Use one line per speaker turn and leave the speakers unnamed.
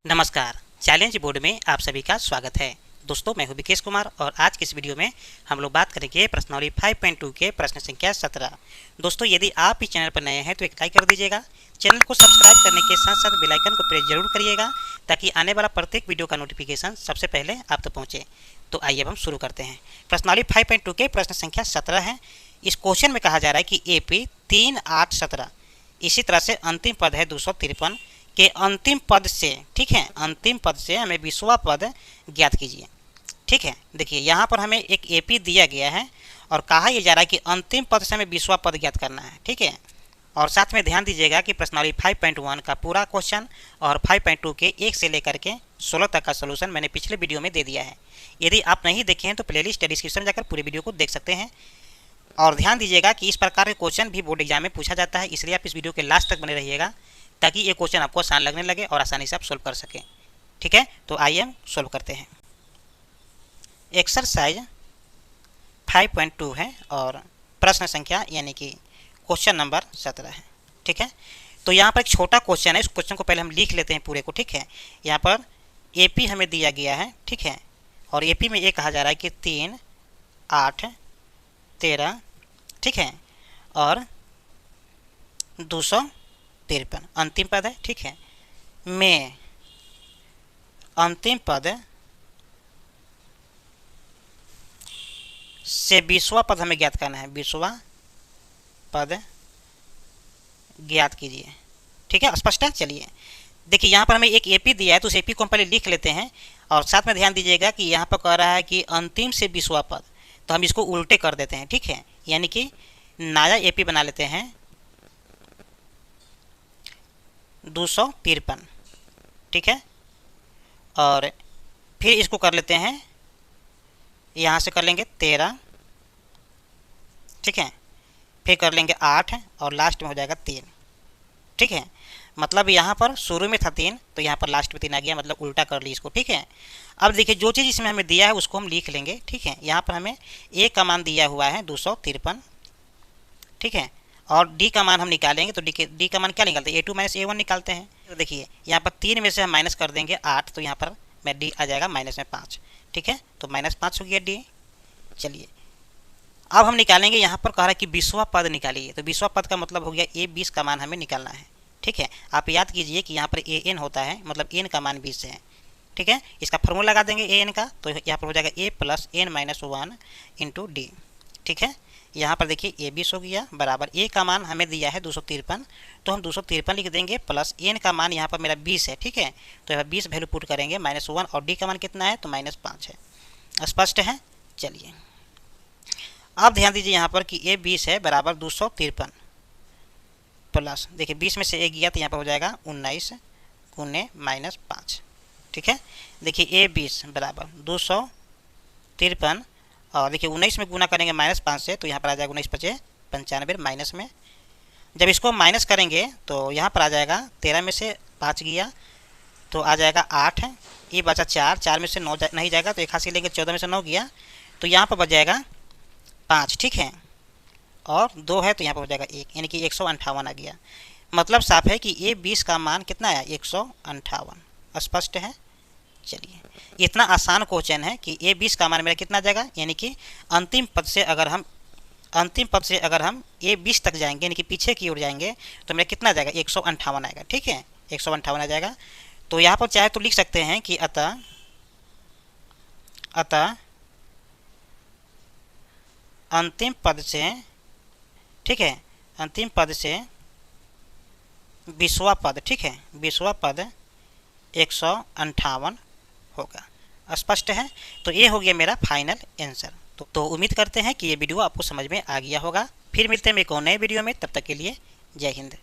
नमस्कार, challenge board में आप सभी का स्वागत है। दोस्तों, मैं हूं विकेश कुमार और आज की इस वीडियो में हम लोग बात करेंगे प्रश्नावली 5.2 के प्रश्न संख्या 17। दोस्तों, यदि आप इस चैनल पर नए हैं तो एक लाइक कर दीजिएगा। चैनल को सब्सक्राइब करने के साथ साथ बेल आइकन को प्रेस जरूर करिएगा ताकि आने वाला प्रत्येक वीडियो का नोटिफिकेशन सबसे पहले आप तक पहुँचे। तो आइए अब हम शुरू करते हैं। प्रश्नावली 5.2 के प्रश्न संख्या 17 है। इस क्वेश्चन में कहा जा रहा है कि AP 3, 8, 17 इसी तरह से अंतिम पद है 253 के अंतिम पद से, ठीक है, अंतिम पद से हमें 20वां पद ज्ञात कीजिए। ठीक है, देखिए यहाँ पर हमें एक AP दिया गया है और कहा यह जा रहा है कि अंतिम पद से हमें 20वां पद ज्ञात करना है। ठीक है, और साथ में ध्यान दीजिएगा कि प्रश्नावली 5.1 का पूरा क्वेश्चन और 5.2 के 1 से लेकर के 16 तक का सोल्यूशन मैंने पिछले वीडियो में दे दिया है। यदि आप नहीं देखे हैं तो प्लेलिस्ट डिस्क्रिप्शन में जाकर पूरे वीडियो को देख सकते हैं। और ध्यान दीजिएगा कि इस प्रकार के क्वेश्चन भी बोर्ड एग्जाम में पूछा जाता है, इसलिए आप इस वीडियो के लास्ट तक बने रहिएगा ताकि ये क्वेश्चन आपको आसान लगने लगे और आसानी से आप सोल्व कर सकें। ठीक है, तो आइए हम सोल्व करते हैं। एक्सरसाइज 5.2 है और प्रश्न संख्या यानी कि क्वेश्चन नंबर 17 है। ठीक है, तो यहाँ पर एक छोटा क्वेश्चन है, इस क्वेश्चन को पहले हम लिख लेते हैं पूरे को। ठीक है, यहाँ पर AP हमें दिया गया है। ठीक है, और AP में ये कहा जा रहा है कि 3, 8, 13, ठीक है, और 253 अंतिम पद है। ठीक है, में अंतिम पद से 20वां पद हमें ज्ञात करना है। 20वां पद ज्ञात कीजिए। ठीक है, स्पष्ट है। चलिए देखिए, यहाँ पर हमें एक AP दिया है तो उस AP को हम पहले लिख लेते हैं और साथ में ध्यान दीजिएगा कि यहाँ पर कह रहा है कि अंतिम से 20वां पद, तो हम इसको उल्टे कर देते हैं। ठीक है, यानी कि नया AP बना लेते हैं 253। ठीक है, और फिर इसको कर लेते हैं, यहाँ से कर लेंगे 13। ठीक है, फिर कर लेंगे 8 और लास्ट में हो जाएगा 3। ठीक है, मतलब यहाँ पर शुरू में था 3 तो यहाँ पर लास्ट में 3 आ गया, मतलब उल्टा कर ली इसको। ठीक है, अब देखिए जो चीज़ इसमें हमें दिया है उसको हम लिख लेंगे। ठीक है, यहाँ पर हमें A का मान दिया हुआ है 253। ठीक है, और D का मान हम निकालेंगे तो D का मान क्या निकालते हैं, A2 - A1 निकालते हैं। तो देखिए यहाँ पर 3 में से हम माइनस कर देंगे 8, तो यहाँ पर मैं D आ जाएगा माइनस में 5। ठीक है, तो -5 हो गया D। चलिए अब हम निकालेंगे, यहाँ पर कह रहा है कि 20वां पद निकालिए, तो 20वां पद का मतलब हो गया A20 का मान हमें निकालना है। ठीक है, आप याद कीजिए कि यहाँ पर AN होता है, मतलब N का मान 20 है। ठीक है, इसका फॉर्मूला लगा देंगे AN का, तो यहाँ पर हो जाएगा A + N - 1 × D। ठीक है, यहाँ पर देखिए A20 हो गया बराबर A का मान हमें दिया है 253, तो हम 253 लिख देंगे प्लस N का मान यहाँ पर मेरा 20 है। ठीक है, तो यहाँ 20 वैल्यू पुट करेंगे -1 और D का मान कितना है तो -5 है। स्पष्ट है। चलिए अब ध्यान दीजिए यहाँ पर कि A20 है बराबर 253 प्लस, देखिए 20 में से 1 गया तो यहाँ पर हो जाएगा 19 × -5। ठीक है, देखिए A20 बराबर 253 और देखिए 19 में गुना करेंगे -5 से, तो यहाँ पर आ जाएगा 19 × 5 = 95 माइनस में। जब इसको माइनस करेंगे तो यहाँ पर आ जाएगा 13 में से 5 गया तो आ जाएगा 8, ये बचा 4 में से 9 नहीं जाएगा तो 1 हाथ से लेंगे, 14 में से 9 गया तो यहाँ पर बच जाएगा 5। ठीक है, और 2 है तो यहाँ पर हो जाएगा 1, यानी कि 158 आ गया। मतलब साफ है कि A20 का मान कितना है 158। स्पष्ट है। चलिए इतना आसान क्वेश्चन है कि A20 का मान मेरा कितना जाएगा, यानी कि अंतिम पद से अगर हम A20 तक जाएंगे यानी कि पीछे की ओर जाएंगे तो मेरा कितना जाएगा 158 आएगा। ठीक है, 158 आ जाएगा। तो यहाँ पर चाहे तो लिख सकते हैं कि अतः अंतिम पद से, ठीक है, अंतिम पद से 20वां पद, ठीक है, 20वां पद 158 होगा। स्पष्ट है। तो ये हो गया मेरा फाइनल आंसर। तो उम्मीद करते हैं कि ये वीडियो आपको समझ में आ गया होगा। फिर मिलते हैं एक और नए वीडियो में, तब तक के लिए जय हिंद।